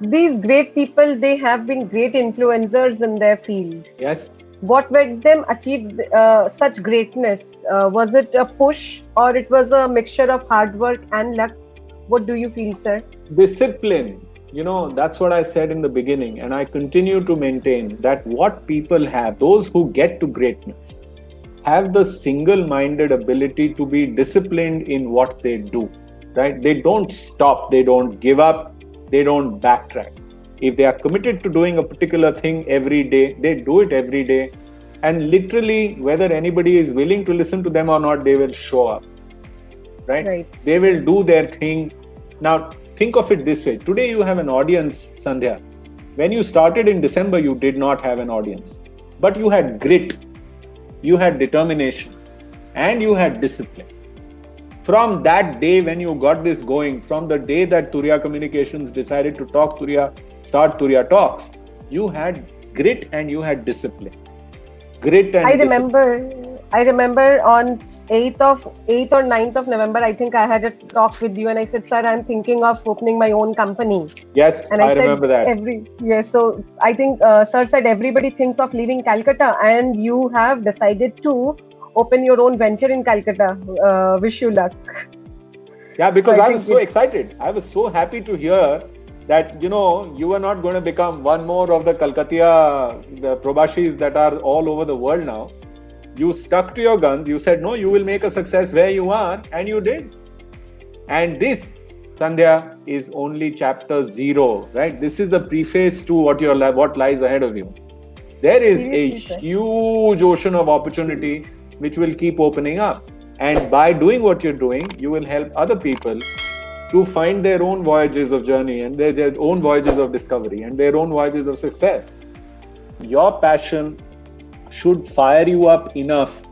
These great people, they have been great influencers in their field. Yes. What made them achieve such greatness? Was it a push or it was a mixture of hard work and luck? What do you feel, sir? Discipline. That's what I said in the beginning, and I continue to maintain that what people have, those who get to greatness, have the single-minded ability to be disciplined in what they do, right? They don't stop, they don't give up, they don't backtrack. If they are committed to doing a particular thing every day, they do it every day. And literally, whether anybody is willing to listen to them or not, they will show up, right? They will do their thing. Now, think of it this way. Today you have an audience, Sandhya. When you started in December, you did not have an audience. But you had grit, you had determination, and you had discipline. From that day when you got this going, from the day that Turiya Communications decided to start Turiya Talks, you had grit and you had discipline. Grit and I remember on 8th or 9th of November, I think I had a talk with you and I said, sir, I'm thinking of opening my own company. Yes, and I remember that. So I think sir said everybody thinks of leaving Calcutta and you have decided to open your own venture in Calcutta. Wish you luck. Yeah, because I was so excited. I was so happy to hear that, you were not going to become one more of the Kalkatia Probashis that are all over the world now. You stuck to your guns. You said, no, you will make a success where you are, and you did. And this, Sandhya, is only chapter 0, right? This is the preface to what lies ahead of you. There is a huge ocean of opportunity which will keep opening up. And by doing what you're doing, you will help other people to find their own voyages of journey and their own voyages of discovery and their own voyages of success. Your passion should fire you up enough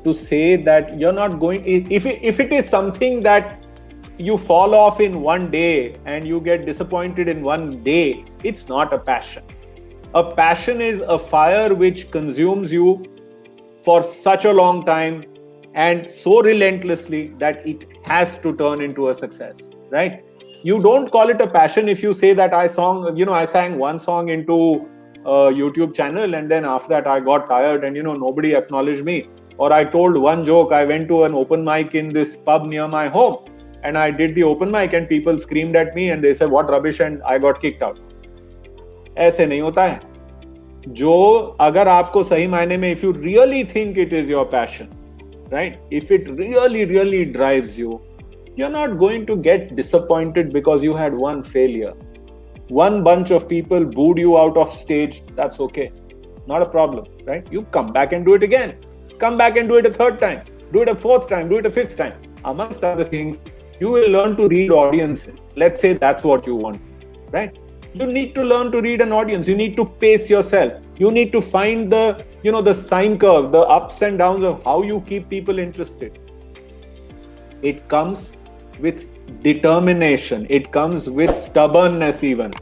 to say that you're not going... If it is something that you fall off in one day and you get disappointed in one day, it's not a passion. A passion is a fire which consumes you for such a long time and so relentlessly that it has to turn into a success, right? You don't call it a passion if you say that I sang one song into a YouTube channel and then after that I got tired and nobody acknowledged me. Or I told one joke, I went to an open mic in this pub near my home and I did the open mic and people screamed at me and they said what rubbish and I got kicked out. ऐसे नहीं होता है. जो अगर आपको सही मायने में, if you really think it is your passion, right? If it really drives you, you're not going to get disappointed because you had one failure. One bunch of people booed you out of stage, that's okay. Not a problem, right? You come back and do it again. Come back and do it a third time. Do it a fourth time. Do it a fifth time. Amongst other things, you will learn to read audiences. Let's say that's what you want, right? You need to learn to read an audience. You need to pace yourself. You need to find the sine curve, the ups and downs of how you keep people interested. It comes with determination. It comes with stubbornness even.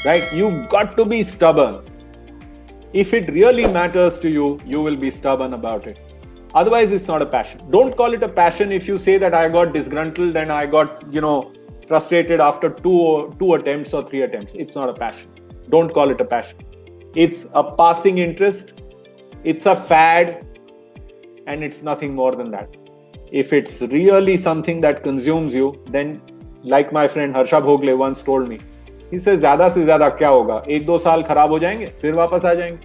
Right? You've got to be stubborn. If it really matters to you, you will be stubborn about it. Otherwise, it's not a passion. Don't call it a passion if you say that I got disgruntled and I got, frustrated after two attempts or 3 attempts. It's not a passion. Don't call it a passion. It's a passing interest. It's a fad. And it's nothing more than that. If it's really something that consumes you, then like my friend Harsha Bhogle once told me, he says, ज़्यादा से ज़्यादा क्या होगा? 1-2 साल खराब हो जाएंगे, फिर वापस आ जाएंगे.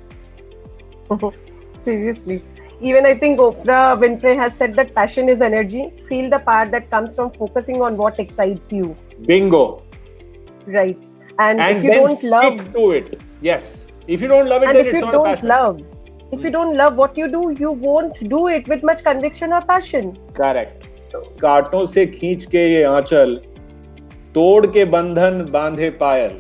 Seriously. Even I think Oprah Winfrey has said that passion is energy. Feel the power that comes from focusing on what excites you. Bingo. Right. And if you then don't love... stick to it. Yes. If you don't love it, then it's not a passion. If you don't love what you do, you won't do it with much conviction or passion. Correct. So, कांटों से खींच के ये आंचल, तोड़ के बंधन बांधे पायल.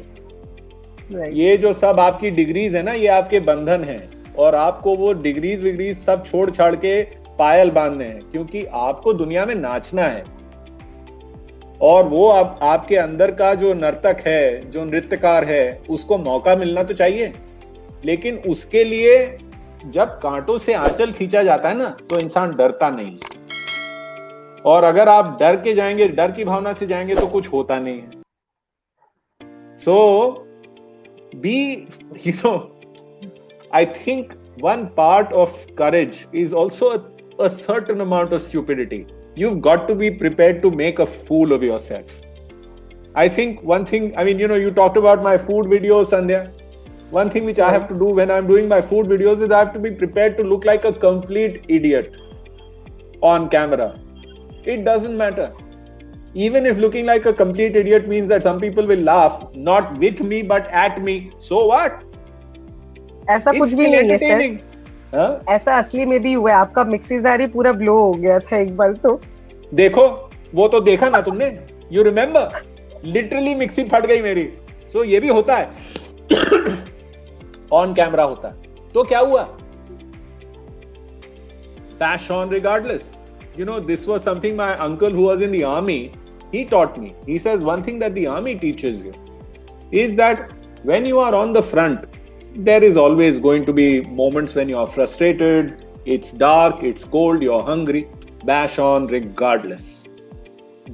Right. ये जो सब आपकी डिग्रीज है ना, ये आपके बंधन हैं. और आपको वो डिग्रीज सब छोड़ छाड़ के पायल बांधने हैं, क्योंकि आपको दुनिया में नाचना है. और वो आपके अंदर का जो नर्तक है, जो नृत्यकार है, उसको मौका मिलना तो चाहिए. लेकिन उसके लिए जब कांटों से आंचल खींचा जाता है ना, तो इंसान डरता नहीं, और अगर आप डर के जाएंगे, डर की भावना से जाएंगे, तो कुछ होता नहीं है. So I think one part of courage is also a certain amount of stupidity. You've got to be prepared to make a fool of yourself. I think one thing, you talked about my food videos, Sandhya. One thing which I have to do when I'm doing my food videos is I have to be prepared to look like a complete idiot on camera. It doesn't matter. Even if looking like a complete idiot means that some people will laugh, not with me but at me, so what? ऐसा कुछ भी नहीं है sir. ऐसा असली में भी हुआ है. आपका मिक्सी जार ही पूरा ब्लो हो गया था एक बार. तो देखो, वो तो देखा ना तुमने. You remember? Literally मिक्सी फट गई मेरी. So ये भी होता है. On camera होता है. तो क्या हुआ? Bash on regardless. This was something my uncle who was in the army, he taught me. He says one thing that the army teaches you is that when you are on the front, there is always going to be moments when you are frustrated, it's dark, it's cold, you're hungry. Bash on regardless.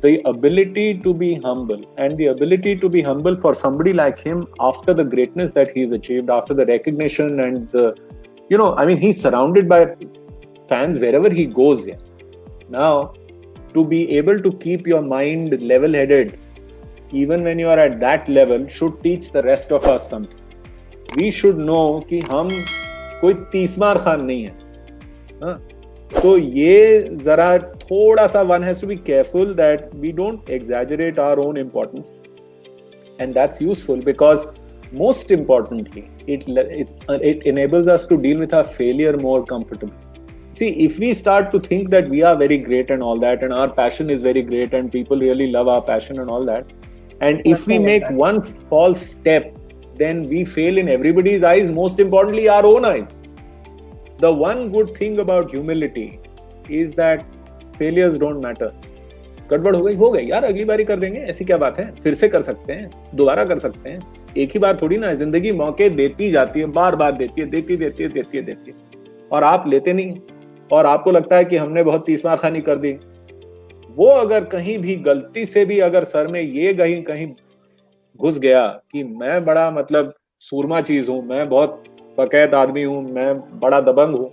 The ability to be humble, and the ability to be humble for somebody like him after the greatness that he's achieved, after the recognition and he's surrounded by fans wherever he goes. Yeah. Now, to be able to keep your mind level-headed, even when you are at that level, should teach the rest of us something. We should know कि हम कोई तीसमार खान नहीं है. हाँ? तो ये जरा थोड़ा सा one has to be careful that we don't exaggerate our own importance, and that's useful because most importantly, it enables us to deal with our failure more comfortably. See, if we start to think that we are very great and all that, and our passion is very great and people really love our passion and all that, and if we make one false step, then we fail in everybody's eyes, most importantly our own eyes. The one good thing about humility is that failures don't matter. गड़बड़ हो गई यार, अगली बारी कर देंगे, ऐसी क्या बात है, फिर से कर सकते हैं, दोबारा कर सकते हैं. एक ही बार थोड़ी ना, जिंदगी मौके देती जाती है, बार बार देती है, और आप लेते नहीं, और आपको लगता है कि हमने बहुत तीसमार खानी कर दी. वो अगर कहीं भी गलती से भी अगर सर में ये कहीं घुस गया कि मैं बड़ा सूरमा चीज हूं, मैं बहुत बकैत आदमी हूं, मैं बड़ा दबंग हूं,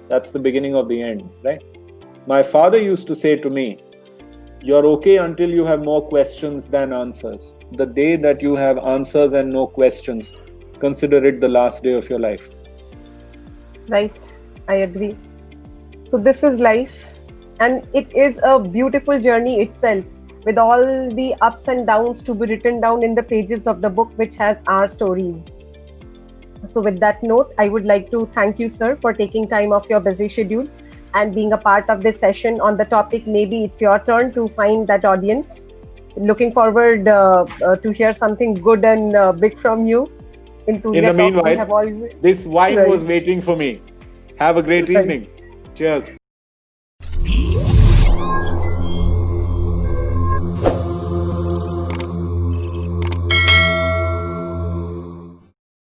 that's the beginning of the end, right? My father used to say to me, you're okay until you have more questions than answers. The day that you have answers and no questions, consider it the last day of your life. Right, I agree. So this is life, and it is a beautiful journey itself, with all the ups and downs to be written down in the pages of the book which has our stories. So with that note, I would like to thank you, sir, for taking time off your busy schedule and being a part of this session on the topic. Maybe it's your turn to find that audience. Looking forward to hear something good and big from you. In the meanwhile, this wine was waiting for me. Have a great evening. Cheers.